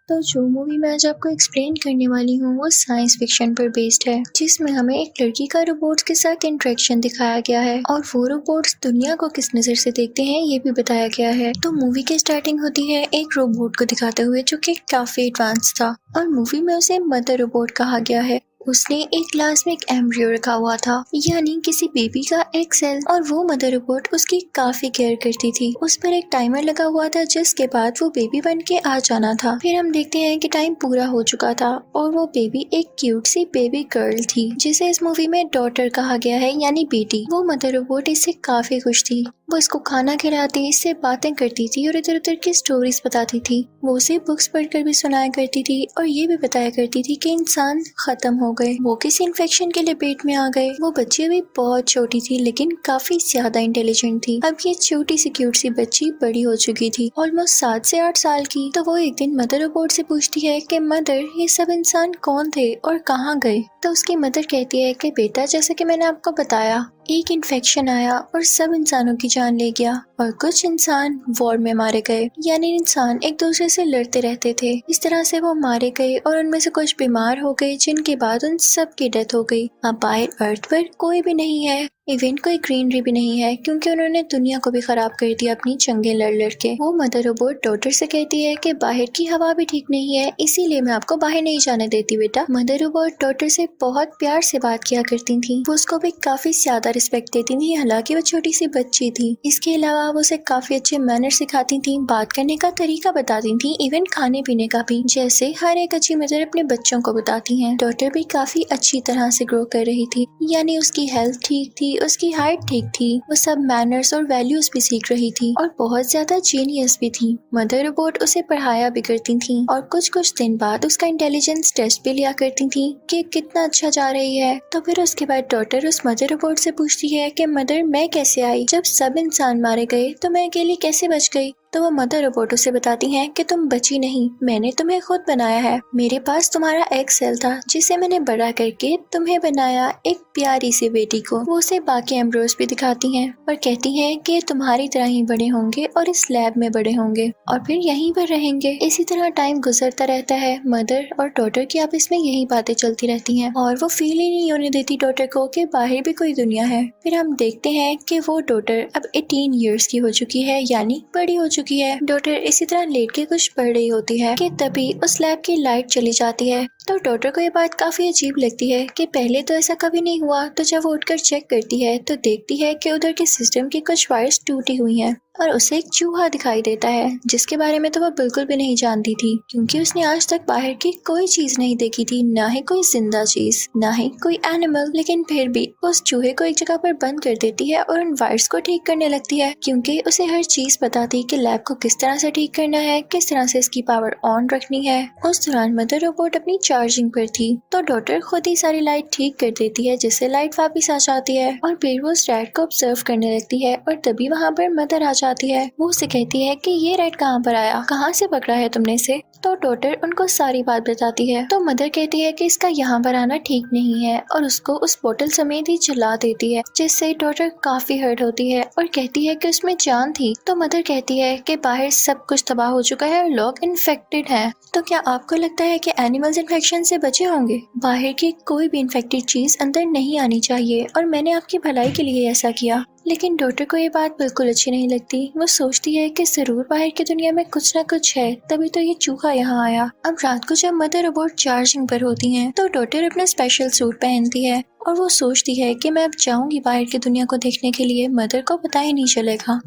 तो जो मूवी मैं आज आपको एक्सप्लेन करने वाली हूँ वो साइंस फिक्शन पर बेस्ड है, जिसमें हमें एक लड़की का रोबोट्स के साथ इंटरेक्शन दिखाया गया है और वो रोबोट्स दुनिया को किस नजर से देखते हैं ये भी बताया गया है। तो मूवी की स्टार्टिंग होती है एक रोबोट को दिखाते हुए जो कि काफी एडवांस था और मूवी में उसे मदर रोबोट कहा गया है। उसने एक ग्लास में एक एम्ब्रियो रखा हुआ था, यानी किसी बेबी का एक सेल, और वो मदर रोबोट उसकी काफी केयर करती थी। उस पर एक टाइमर लगा हुआ था जिसके बाद वो बेबी बन के आ जाना था। फिर हम देखते हैं कि टाइम पूरा हो चुका था और वो बेबी एक क्यूट सी बेबी गर्ल थी जिसे इस मूवी में डॉटर कहा गया है, यानी बेटी। वो मदर रोबोट इससे काफी खुश थी। वो इसको खाना खिलाती, इससे बातें करती थी और इधर उधर की स्टोरीज बताती थी। वो उसे बुक्स पढ़कर भी सुनाया करती थी और ये भी बताया करती थी कि इंसान खत्म हो गए, वो किसी इन्फेक्शन के लिए पेट में आ गए। वो बच्ची अभी बहुत छोटी थी लेकिन काफी ज्यादा इंटेलिजेंट थी। अब ये छोटी सी क्यूट सी बच्ची बड़ी हो चुकी थी, ऑलमोस्ट 7 से 8 साल की। तो वो एक दिन मदर रोबोट से पूछती है कि मदर, ये सब इंसान कौन थे और कहाँ गए? तो उसकी मदर कहती है कि बेटा, जैसे कि मैंने आपको बताया, एक इन्फेक्शन आया और सब इंसानों की जान ले गया और कुछ इंसान वॉर में मारे गए, यानी इंसान एक दूसरे से लड़ते रहते थे। इस तरह से वो मारे गए और उनमें से कुछ बीमार हो गए, जिनके बाद उन सब की डेथ हो गई। अब बाहर अर्थ पर कोई भी नहीं है, इवन कोई ग्रीनरी भी नहीं है, क्योंकि उन्होंने दुनिया को भी खराब कर दिया अपनी जंगें लड़ लड़ के। वो मदर रोबोट डॉटर से कहती है कि बाहर की हवा भी ठीक नहीं है, इसीलिए मैं आपको बाहर नहीं जाने देती बेटा। मदर रोबोट डॉटर से बहुत प्यार से बात किया करती थी। वो उसको भी काफी ज्यादा रिस्पेक्ट देती थी, हालांकि वो छोटी सी बच्ची थी। इसके अलावा वो उसे काफी अच्छे मैनर सिखाती थी, बात करने का तरीका बताती थी, इवन खाने पीने का भी, जैसे हर एक अच्छी मदर अपने बच्चों को बताती है। डॉटर भी काफी अच्छी तरह से ग्रो कर रही थी, यानी उसकी हेल्थ ठीक थी, उसकी हाइट ठीक थी, वो सब मैनर्स और वैल्यूज भी सीख रही थी और बहुत ज्यादा जीनियस भी थी। मदर रोबोट उसे पढ़ाया भी करती थी और कुछ कुछ दिन बाद उसका इंटेलिजेंस टेस्ट भी लिया करती थी कि कितना अच्छा जा रही है। तो फिर उसके बाद डॉटर उस मदर रोबोट से पूछती है कि मदर, मैं कैसे आई? जब सब इंसान मारे गए तो मैं अकेली कैसे बच गई? तो वो मदर रोबोट उसे बताती हैं कि तुम बची नहीं, मैंने तुम्हें खुद बनाया है। मेरे पास तुम्हारा एक सेल था जिसे मैंने बड़ा करके तुम्हें बनाया एक प्यारी सी बेटी को। वो उसे बाकी एम्ब्रियोस भी दिखाती हैं और कहती हैं कि तुम्हारी तरह ही बड़े होंगे और इस लैब में बड़े होंगे और फिर यहीं पर रहेंगे। इसी तरह टाइम गुजरता रहता है। मदर और डॉटर की आपस में यही बातें चलती रहती हैं और वो फील ही नहीं होने देती डॉटर को कि बाहर भी कोई दुनिया है। फिर हम देखते हैं कि वो डॉटर अब 18 ईयर्स की हो चुकी है, यानी बड़ी हो चुकी है। डॉटर इसी तरह लेट के कुछ पढ़ रही होती है कि तभी उस लैब की लाइट चली जाती है। तो डॉटर को ये बात काफी अजीब लगती है कि पहले तो ऐसा कभी नहीं हुआ। तो जब वो उठकर चेक करती है तो देखती है कि उधर के सिस्टम की कुछ वायर्स टूटी हुई हैं और उसे एक चूहा दिखाई देता है, जिसके बारे में तो वो बिल्कुल भी नहीं जानती थी, क्योंकि उसने आज तक बाहर की कोई चीज नहीं देखी थी, ना ही कोई जिंदा चीज, ना ही कोई एनिमल। लेकिन फिर भी वो उस चूहे को एक जगह पर बंद कर देती है और उन वायर्स को ठीक करने लगती है, क्योंकि उसे हर चीज पता थी कि लैब को किस तरह से ठीक करना है, किस तरह से इसकी पावर ऑन रखनी है। उस दौरान मदर रोबोट अपनी चार्जिंग पर थी, तो डॉटर खुद ही सारी लाइट ठीक कर देती है, जिससे लाइट वापस आ जाती है और फिर वो उस रैट को ऑब्जर्व करने लगती है और तभी वहाँ पर मदर आ जाती है। वो उसे कहती है कि ये रैट कहाँ पर आया, कहाँ से पकड़ा है तुमने इसे? तो डॉटर उनको सारी बात बताती है। तो मदर कहती है कि इसका यहाँ पर आना ठीक नहीं है और उसको उस बोतल समेत ही जला देती है, जिससे डॉटर काफी हर्ट होती है और कहती है कि उसमें जान थी। तो मदर कहती है कि बाहर सब कुछ तबाह हो चुका है और लोग इन्फेक्टेड हैं। तो क्या आपको लगता है कि एनिमल्स इन्फेक्शन से बचे होंगे? बाहर की कोई भी इन्फेक्टेड चीज अंदर नहीं आनी चाहिए और मैंने आपकी भलाई के लिए ऐसा किया। लेकिन डॉटर को ये बात बिल्कुल अच्छी नहीं लगती। वो सोचती है कि जरूर बाहर की दुनिया में कुछ ना कुछ है, तभी तो ये चूहा यहाँ आया। अब रात को जब मदर रोबोट चार्जिंग पर होती हैं तो डॉटर अपना स्पेशल सूट पहनती है और वो सोचती है कि मैं अब जाऊंगी बाहर की दुनिया को देखने के लिए, मदर को पता ही नहीं चलेगा।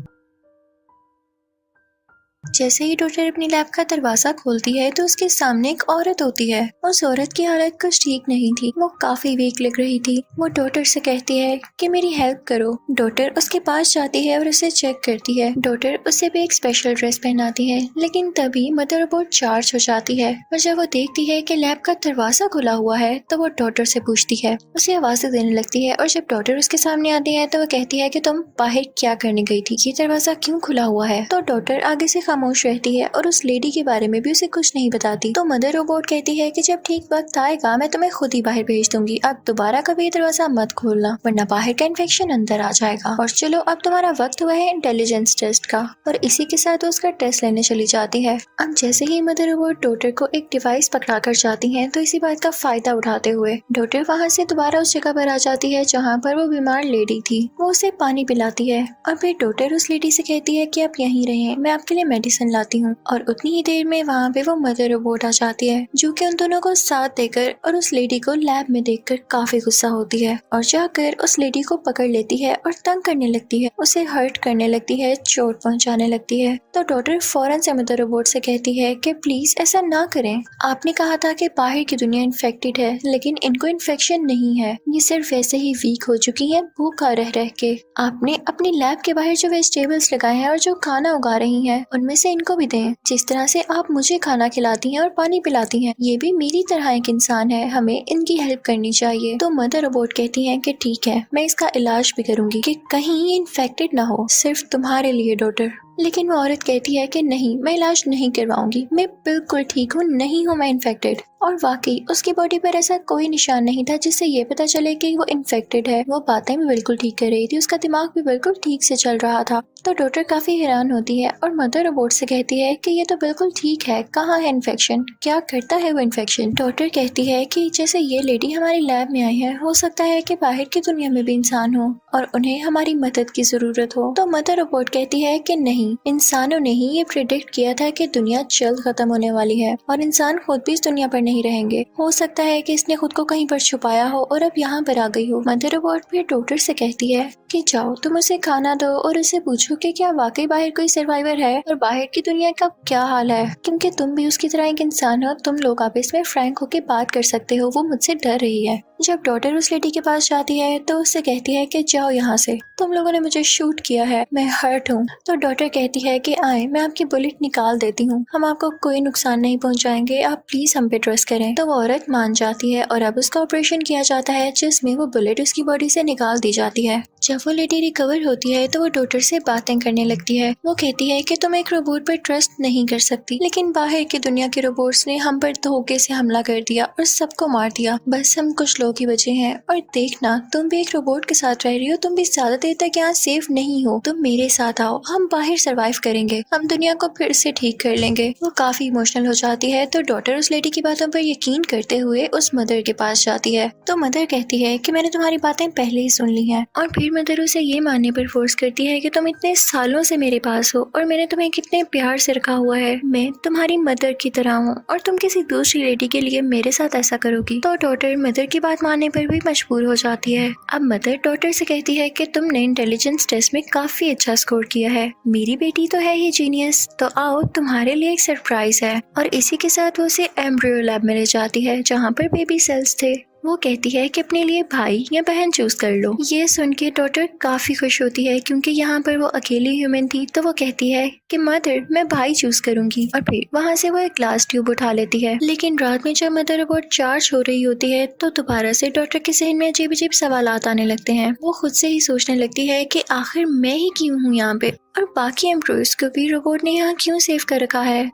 जैसे ही डॉटर अपनी लैब का दरवाजा खोलती है तो उसके सामने एक औरत होती है। उस औरत की हालत कुछ ठीक नहीं थी, वो काफी वीक लग रही थी। वो डॉटर से कहती है कि मेरी हेल्प करो। डॉटर उसके पास जाती है और उसे चेक करती है। डॉटर उसे भी एक स्पेशल ड्रेस पहनाती है, लेकिन तभी मदर रोबोट चार्ज हो जाती है और जब वो देखती है कि लैब का दरवाजा खुला हुआ है तो वो डॉटर से पूछती है, उसे आवाजें देने लगती है और जब डॉटर उसके सामने आती है तो वो कहती है कि तुम बाहर क्या करने गई थी, ये दरवाजा क्यों खुला हुआ है? तो डॉटर आगे से खामोश रहती है और उस लेडी के बारे में भी उसे कुछ नहीं बताती। तो मदर रोबोट कहती है कि जब ठीक वक्त आएगा मैं तुम्हें खुद ही बाहर भेज दूंगी, अब दोबारा कभी दरवाजा मत खोलना वरना बाहर का इन्फेक्शन अंदर आ जाएगा। और चलो अब तुम्हारा वक्त हुआ है इंटेलिजेंस टेस्ट का। और इसी के साथ वो उसका टेस्ट लेने चली जाती है। अब जैसे ही मदर रोबोट डॉटर को एक डिवाइस पकड़ा कर जाती है तो इसी बात का फायदा उठाते हुए डॉटर वहाँ से दोबारा उस जगह पर आ जाती है जहाँ पर वो बीमार लेडी थी। वो उसे पानी पिलाती है और फिर डॉटर उस लेडी से कहती है कि आप यहीं रहें, मैं आपके लिए मेडिसिन लाती हूँ। और उतनी ही देर में वहाँ पे वो मदर रोबोट आ जाती है जो कि उन दोनों को साथ देकर और उस लेडी को लैब में देखकर काफी गुस्सा होती है और जाकर उस लेडी को पकड़ लेती है और तंग करने लगती है, उसे हर्ट करने लगती है, चोट पहुंचाने लगती है। तो डॉटर फौरन से मदर रोबोट से कहती है कि प्लीज ऐसा ना करें, आपने कहा था कि बाहर की दुनिया इन्फेक्टेड है लेकिन इनको इन्फेक्शन नहीं है, ये सिर्फ वैसे ही वीक हो चुकी है भूखा रह रह के। आपने अपनी लैब के बाहर जो वेजिटेबल्स लगाए हैं और जो खाना उगा रही हैं उनमें से इनको भी दें। जिस तरह से आप मुझे खाना खिलाती हैं और पानी पिलाती हैं ये भी मेरी तरह एक इंसान है, हमें इनकी हेल्प करनी चाहिए। तो मदर रोबोट कहती है कि ठीक है, मैं इसका इलाज भी करूंगी कि कहीं ये इन्फेक्टेड ना हो, सिर्फ तुम्हारे लिए डॉटर। लेकिन वो औरत कहती है कि नहीं, मैं इलाज नहीं करवाऊंगी, मैं बिल्कुल ठीक हूँ, नहीं हूँ मैं इन्फेक्टेड। और वाकई उसकी बॉडी पर ऐसा कोई निशान नहीं था जिससे ये पता चले कि वो इन्फेक्टेड है। वो बातें भी बिल्कुल ठीक कर रही थी, उसका दिमाग भी बिल्कुल ठीक से चल रहा था। तो डॉक्टर काफी हैरान होती है और मदर रोबोट से कहती है कि ये तो बिल्कुल ठीक है, कहाँ है इन्फेक्शन, क्या करता है वो इन्फेक्शन। डॉक्टर कहती है कि जैसे ये लेडी हमारी लैब में आई है, हो सकता है कि बाहर की दुनिया में भी इंसान हो और उन्हें हमारी मदद की जरूरत हो। तो मदर रोबोट कहती है कि नहीं, इंसानों ने ही ये प्रिडिक्ट किया था कि दुनिया जल्द खत्म होने वाली है और इंसान खुद भी इस दुनिया पर नहीं रहेंगे। हो सकता है कि इसने खुद को कहीं पर छुपाया हो और अब यहाँ पर आ गई हो। मदर रोबोट फिर डॉक्टर से कहती है कि जाओ तुम उसे खाना दो और उसे पूछो कि क्या वाकई बाहर कोई सर्वाइवर है और बाहर की दुनिया का क्या हाल है, क्योंकि तुम भी उसकी तरह एक इंसान हो, तुम लोग आपस में फ्रैंक होकर बात कर सकते हो, वो मुझसे डर रही है। जब डॉटर उस लेडी के पास जाती है तो उससे कहती है कि जाओ यहाँ से, तुम लोगों ने मुझे शूट किया है, मैं हर्ट हूँ। तो डॉटर कहती है कि आए, मैं आपकी बुलेट निकाल देती हूँ, हम आपको कोई नुकसान नहीं पहुँचाएंगे, आप प्लीज हम पे ट्रस्ट करें। तो वो औरत मान जाती है और अब उसका ऑपरेशन किया जाता है जिसमें वो बुलेट उसकी बॉडी से निकाल दी जाती है। जब वो लेडी रिकवर होती है तो वो डॉक्टर से बातें करने लगती है। वो कहती है कि तुम एक रोबोट पर ट्रस्ट नहीं कर सकती, लेकिन बाहर की दुनिया के रोबोट्स ने हम पर धोखे से हमला कर दिया और सबको मार दिया, बस हम कुछ लोग ही बचे हैं। और देखना, तुम भी एक रोबोट के साथ रह रही हो, तुम भी ज्यादा देर तक यहाँ सेफ नहीं हो, तुम मेरे साथ आओ, हम बाहर सरवाइव करेंगे, हम दुनिया को फिर से ठीक कर लेंगे। वो काफी इमोशनल हो जाती है तो डॉक्टर उस लेडी की बातों पर यकीन करते हुए उस मदर के पास जाती है। तो मदर कहती है कि मैंने तुम्हारी बातें पहले ही सुन ली हैं। और फिर मदर उसे ये मानने पर फोर्स करती है कि तुम इतने सालों से मेरे पास हो और मैंने तुम्हें कितने प्यार से रखा हुआ है, मैं तुम्हारी मदर की तरह हूँ और तुम किसी दूसरी लेडी के लिए मेरे साथ ऐसा करोगी। तो डॉक्टर मदर की बात मानने पर भी मजबूर हो जाती है। अब मदर डॉक्टर से कहती है कि तुमने इंटेलिजेंस टेस्ट में काफी अच्छा स्कोर किया है, मेरी बेटी तो है ही जीनियस, तो आओ तुम्हारे लिए एक सरप्राइज है। और इसी के साथ वो उसे एम्ब्रियो लैब में ले जाती है जहाँ पर बेबी सेल्स थे। वो कहती है कि अपने लिए भाई या बहन चूज कर लो। ये सुन के डॉक्टर काफी खुश होती है क्योंकि यहाँ पर वो अकेली ह्यूमन थी। तो वो कहती है कि मदर मैं भाई चूज करूंगी और फिर वहाँ से वो एक ग्लास ट्यूब उठा लेती है। लेकिन रात में जब मदर रोबोट चार्ज हो रही होती है तो दोबारा से डॉक्टर के जहन में अजीब अजीब सवालात आने लगते हैं। वो खुद से ही सोचने लगती है कि आखिर मैं ही क्यों हूँ यहाँ पे और बाकी एम्प्लॉयज को भी रोबोट ने यहाँ क्यों सेव कर रखा है।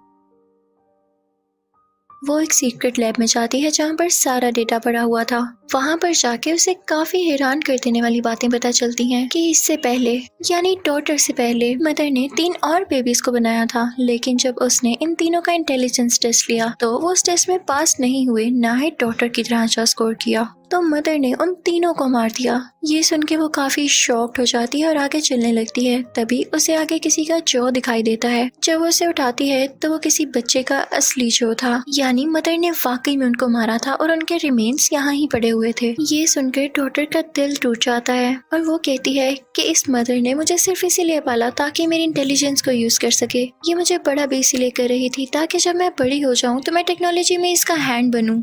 वो एक सीक्रेट लैब में जाती है जहाँ पर सारा डेटा पड़ा हुआ था। वहाँ पर जाके उसे काफी हैरान कर देने वाली बातें पता चलती हैं कि इससे पहले यानी डॉटर से पहले मदर ने 3 और बेबीज को बनाया था, लेकिन जब उसने इन तीनों का इंटेलिजेंस टेस्ट लिया तो वो उस टेस्ट में पास नहीं हुए, ना ही डॉटर की तरह अच्छा स्कोर किया। तो मदर ने उन तीनों को मार दिया। ये सुन के वो काफी शॉक्ड हो जाती है और आगे चलने लगती है। तभी उसे आगे किसी का जौ दिखाई देता है। जब वो उसे उठाती है तो वो किसी बच्चे का असली जौ था, यानी मदर ने वाकई में उनको मारा था और उनके रिमेन्स यहाँ ही पड़े हुए थे। ये सुनकर डॉटर का दिल टूट जाता है और वो कहती है कि इस मदर ने मुझे सिर्फ इसीलिए पाला ताकि मेरी इंटेलिजेंस को यूज कर सके। ये मुझे बड़ा भी इसीलिए कर रही थी ताकि जब मैं बड़ी हो जाऊं तो मैं टेक्नोलॉजी में इसका हैंड बनूं,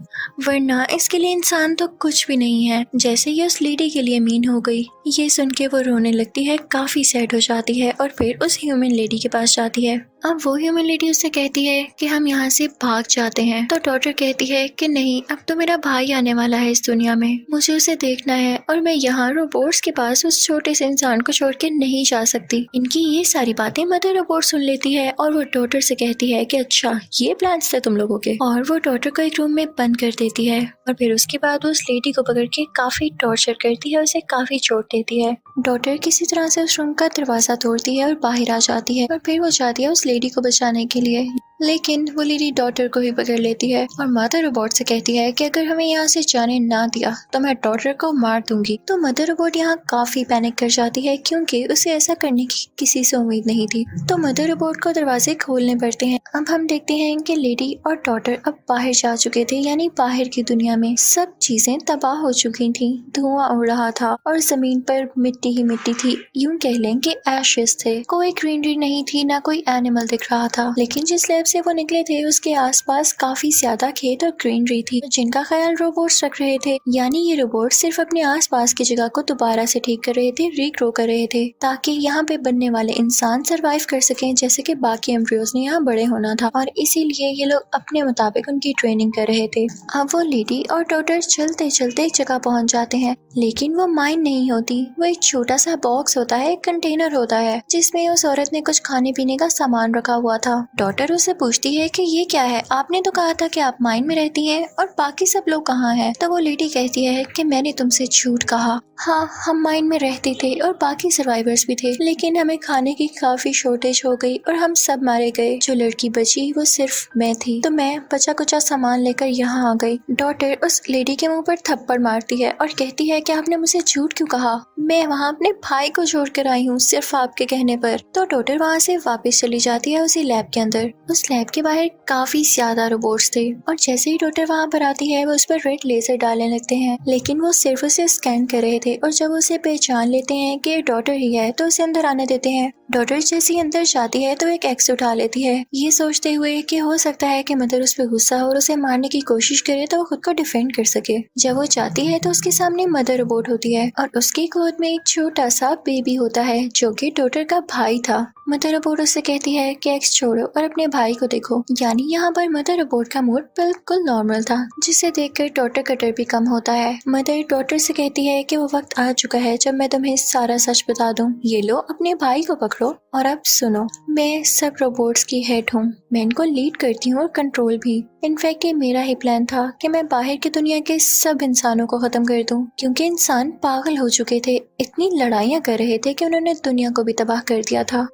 वरना इसके लिए इंसान तो कुछ कुछ भी नहीं है। जैसे ही उस लेडी के लिए मीन हो गई, ये सुन के वो रोने लगती है, काफी सैड हो जाती है और फिर उस ह्यूमन लेडी के पास जाती है। अब वो ह्यूमन लेडी उससे कहती है कि हम यहाँ से भाग जाते हैं। तो डॉटर कहती है कि नहीं, अब तो मेरा भाई आने वाला है इस दुनिया में, मुझे उसे देखना है और मैं यहाँ रोबोट्स के पास उस छोटे से इंसान को छोड़ के नहीं जा सकती। इनकी ये सारी बातें मदर रोबोट सुन लेती है और वो डॉटर से कहती है कि अच्छा ये प्लान्स थे तुम लोगों के, और वो डॉटर को एक रूम में बंद कर देती है। और फिर उसके बाद उस लेडी को पकड़ के काफी टॉर्चर करती है, उसे काफी चोट देती है। डॉटर किसी तरह से उस रूम का दरवाजा तोड़ती है और बाहर आ जाती है और फिर वो जाती है उस लेडी को बचाने के लिए, लेकिन वो लेडी डॉटर को ही पकड़ लेती है और मदर रोबोट से कहती है कि अगर हमें यहाँ से जाने ना दिया तो मैं डॉटर को मार दूंगी। तो मदर रोबोट यहाँ काफी पैनिक कर जाती है क्योंकि उसे ऐसा करने की किसी से उम्मीद नहीं थी। तो मदर रोबोट को दरवाजे खोलने पड़ते हैं। अब हम देखते हैं कि लेडी और डॉटर अब बाहर जा चुके थे, यानी बाहर की दुनिया में सब चीजें तबाह हो चुकी थी, धुआं उड़ रहा था और जमीन पर मिट्टी ही मिट्टी थी। यूं कह लें कि एशेस थे, कोई ग्रीनरी नहीं थी, ना कोई एनिमल दिख रहा था। लेकिन जिस लैब से वो निकले थे उसके आसपास काफी ज्यादा खेत और ग्रीनरी थी जिनका ख्याल रोबोट्स रख रहे थे। यानी ये रोबोट सिर्फ अपने आसपास की जगह को दोबारा से ठीक कर रहे थे, रीग्रो कर रहे थे, ताकि यहाँ पे बनने वाले इंसान सरवाइव कर सकें जैसे कि बाकी एम्ब्रियोज ने यहाँ बड़े होना था, और इसीलिए ये लोग अपने मुताबिक उनकी ट्रेनिंग कर रहे थे। अब वो लेडी और डॉटर चलते चलते एक जगह पहुंच जाते हैं, लेकिन वो माइन नहीं होती, वो एक छोटा सा बॉक्स होता है, एक कंटेनर होता है जिसमें उस औरत ने कुछ खाने पीने का सामान रखा हुआ था। डॉटर उससे पूछती है कि ये क्या है, आपने तो कहा था कि आप माइन में रहती हैं और बाकी सब लोग कहाँ हैं। तो वो लेडी कहती है कि मैंने तुमसे झूठ कहा, हाँ हम माइन में रहते थे और बाकी सर्वाइवर्स भी थे, लेकिन हमें खाने की काफी शॉर्टेज हो गई और हम सब मारे गए। जो लड़की बची वो सिर्फ मैं थी, तो मैं बचा कुचा सामान लेकर यहाँ आ गई। डॉटर उस लेडी के मुंह पर थप्पड़ मारती है और कहती है कि आपने मुझे झूठ क्यों कहा, मैं वहाँ अपने भाई को छोड़ कर आई हूँ सिर्फ आपके कहने पर। तो डॉटर वहाँ से वापस चली जाती है उसी लैब के अंदर। उस लैब के बाहर काफी ज्यादा रोबोट्स थे और जैसे ही डॉटर वहाँ पर आती है वो उस पर रेड लेजर डालने लगते हैं, लेकिन वो सिर्फ उसे स्कैन कर रहे थे और जब उसे पहचान लेते हैं कि डॉटर ही है तो उसे अंदर आने देते हैं। डॉटर जैसे ही अंदर जाती है तो एक एक्स उठा लेती है, ये सोचते हुए कि हो सकता है कि मदर उस पर गुस्सा हो और उसे मारने की कोशिश करे तो वो खुद को डिफेंड कर सके। जब वो जाती है तो उसके सामने मदर रोबोट होती है और उसकी गोद में एक छोटा सा बेबी होता है जो कि डॉटर का भाई था। मदर रोबोट उससे कहती है कि एक्स छोड़ो और अपने भाई को देखो। यानी यहाँ पर मदर रोबोट का मूड बिल्कुल नॉर्मल था, जिसे देखकर डॉटर का डर भी कम होता है। मदर डॉटर से कहती है कि वो वक्त आ चुका है जब मैं तुम्हें सारा सच बता दूं। ये लो अपने भाई को पकड़ो और अब सुनो, मैं सब रोबोट्स की हेड हूँ, मैं इनको लीड करती हूँ और कंट्रोल भी। इनफैक्ट ये मेरा ही प्लान था कि मैं बाहर की दुनिया के सब इंसानों को खत्म कर दूं, क्योंकि इंसान पागल हो चुके थे, इतनी लड़ाइयाँ कर रहे थे कि उन्होंने दुनिया को भी तबाह कर दिया था।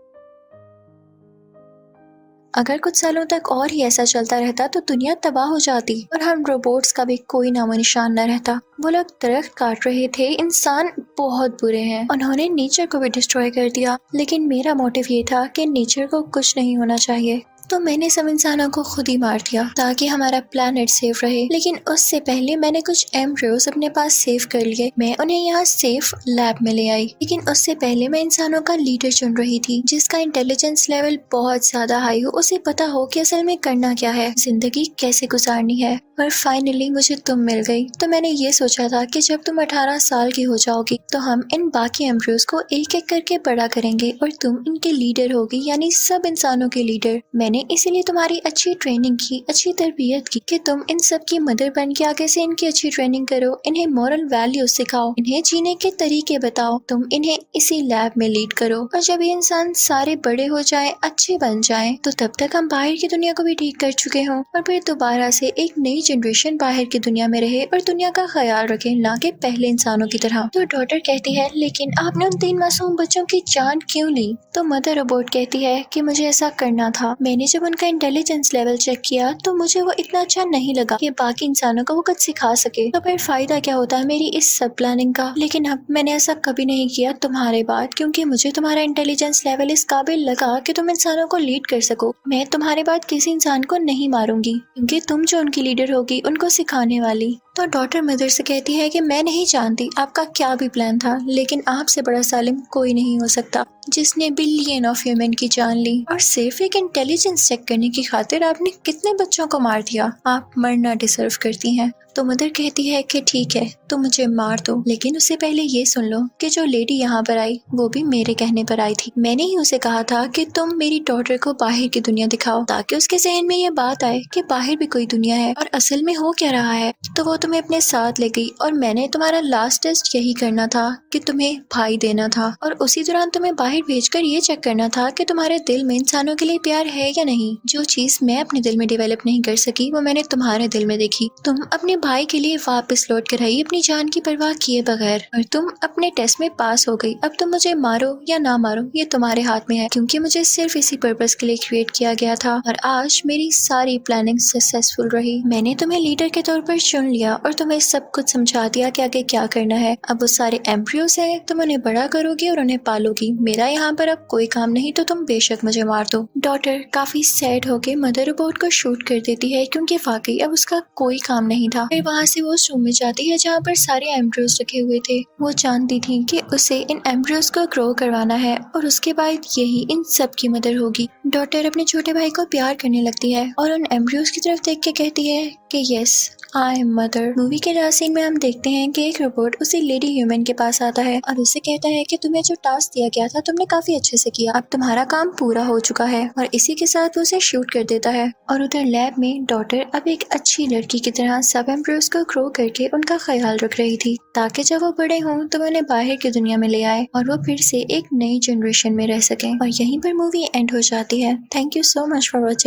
अगर कुछ सालों तक और ही ऐसा चलता रहता तो दुनिया तबाह हो जाती और हम रोबोट्स का भी कोई नामो निशान न रहता। वो लोग दरख्त काट रहे थे, इंसान बहुत बुरे हैं, उन्होंने नेचर को भी डिस्ट्रॉय कर दिया, लेकिन मेरा मोटिव ये था कि नेचर को कुछ नहीं होना चाहिए, तो मैंने सब इंसानों को खुद ही मार दिया ताकि हमारा प्लेनेट सेफ रहे। लेकिन उससे पहले मैंने कुछ एम्ब्रियोज अपने पास सेव कर लिए, मैं उन्हें यहाँ सेफ लैब में ले आई। लेकिन उससे पहले मैं इंसानों का लीडर चुन रही थी जिसका इंटेलिजेंस लेवल बहुत ज्यादा हाई हो, उसे पता हो कि असल में करना क्या है, जिंदगी कैसे गुजारनी है। और फाइनली मुझे तुम मिल गई। तो मैंने ये सोचा था कि जब तुम 18 साल की हो जाओगी तो हम इन बाकी एम्ब्रियोज को एक एक करके बड़ा करेंगे और तुम इनके लीडर होगी, यानी सब इंसानों के लीडर। मैंने इसीलिए तुम्हारी अच्छी ट्रेनिंग की, अच्छी तरबियत की कि तुम इन सब की मदर बन के आगे से इनकी अच्छी ट्रेनिंग करो, इन्हें मॉरल वैल्यूज सिखाओ, इन्हें जीने के तरीके बताओ, तुम इन्हें इसी लैब में लीड करो। और जब ये इंसान सारे बड़े हो जाएं, अच्छे बन जाएं, तो तब तक हम बाहर की दुनिया को भी ठीक कर चुके हों और फिर दोबारा से एक नई जनरेशन बाहर की दुनिया में रहे और दुनिया का ख्याल रखे, ना कि पहले इंसानों की तरह। तो डॉटर कहती है, लेकिन आपने उन 3 मासूम बच्चों की जान क्यों ली? तो मदर रोबोट कहती है कि मुझे ऐसा करना था। मैंने जब उनका इंटेलिजेंस लेवल चेक किया तो मुझे वो इतना अच्छा नहीं लगा कि बाकी इंसानों को वो कुछ सिखा सके, तो फिर फायदा क्या होता है मेरी इस सब प्लानिंग का। लेकिन अब मैंने ऐसा कभी नहीं किया तुम्हारे बाद, क्योंकि मुझे तुम्हारा इंटेलिजेंस लेवल इस काबिल लगा कि तुम इंसानों को लीड कर सको। मैं तुम्हारे बाद किसी इंसान को नहीं मारूंगी, क्योंकि तुम जो उनकी लीडर होगी उनको सिखाने वाली। तो डॉटर मदर से कहती है कि मैं नहीं जानती आपका क्या भी प्लान था, लेकिन आपसे बड़ा जालिम कोई नहीं हो सकता जिसने बिलियन ऑफ ह्यूमन की जान ली और सिर्फ एक इंटेलिजेंस चेक करने की खातिर आपने कितने बच्चों को मार दिया। आप मरना डिजर्व करती हैं। तो मदर कहती है कि ठीक है तुम मुझे मार दो, लेकिन उससे पहले ये सुन लो कि जो लेडी यहाँ पर आई वो भी मेरे कहने पर आई थी। मैंने ही उसे कहा था कि तुम मेरी डॉटर को बाहर की दुनिया दिखाओ ताकि उसके जहन में ये बात आए कि बाहर भी कोई दुनिया है और असल में हो क्या रहा है। तो वो तुम्हें अपने साथ ले गई और मैंने तुम्हारा लास्ट टेस्ट यही करना था कि तुम्हें भाई देना था और उसी दौरान तुम्हें बाहर भेजकर ये चेक करना था कि तुम्हारे दिल में इंसानों के लिए प्यार है या नहीं। जो चीज मैं अपने दिल में डेवलप नहीं कर सकी वो मैंने तुम्हारे दिल में देखी। तुम अपने भाई के लिए वापस लौट कर आई अपनी जान की परवाह किए बगैर और तुम अपने टेस्ट में पास हो गई। अब तुम मुझे मारो या ना मारो ये तुम्हारे हाथ में है, क्योंकि मुझे सिर्फ इसी पर्पस के लिए क्रिएट किया गया था और आज मेरी सारी प्लानिंग सक्सेसफुल रही। मैंने तुम्हें लीडर के तौर पर चुन लिया और तुम्हें सब कुछ समझा दिया कि आगे क्या करना है। अब वो सारे एम्ब्रियोस हैं, तुम उन्हें बड़ा करोगी और उन्हें पालोगी। मेरा यहाँ पर अब कोई काम नहीं, तो तुम बेशक मुझे मार दो। डॉटर काफी सैड होके मदर रोबोट को शूट कर देती है, क्योंकि वाकई अब उसका कोई काम नहीं था। फिर वहाँ से वो उस रूम में जाती है जहाँ पर सारे एम्ब्रियोस रखे हुए थे। वो जानती थी कि उसे इन एम्ब्रियोस को ग्रो करवाना है और उसके बाद यही इन सब की मदर होगी। डॉटर अपने छोटे भाई को प्यार करने लगती है और उन एम्ब्रियोस की तरफ देख के कहती है कि yes I am mother. Movie के लास्ट सीन में हम देखते हैं कि एक रोबोट उसी लेडी ह्यूमन के पास आता है और उसे कहता है कि तुम्हें जो टास्क दिया गया था तुमने काफी अच्छे से किया, अब तुम्हारा काम पूरा हो चुका है। और इसी के साथ वो उसे शूट कर देता है। और उधर लैब में डॉटर अब एक अच्छी लड़की की तरह सब एम्ब्रियोस को ग्रो करके उनका ख्याल रख रही थी, ताकि जब वो बड़े हों तो उन्हें बाहर की दुनिया में ले आए और वो फिर से एक नई जनरेशन में रह सकें। और यहीं पर मूवी एंड हो जाती है। Thank you so much for watching.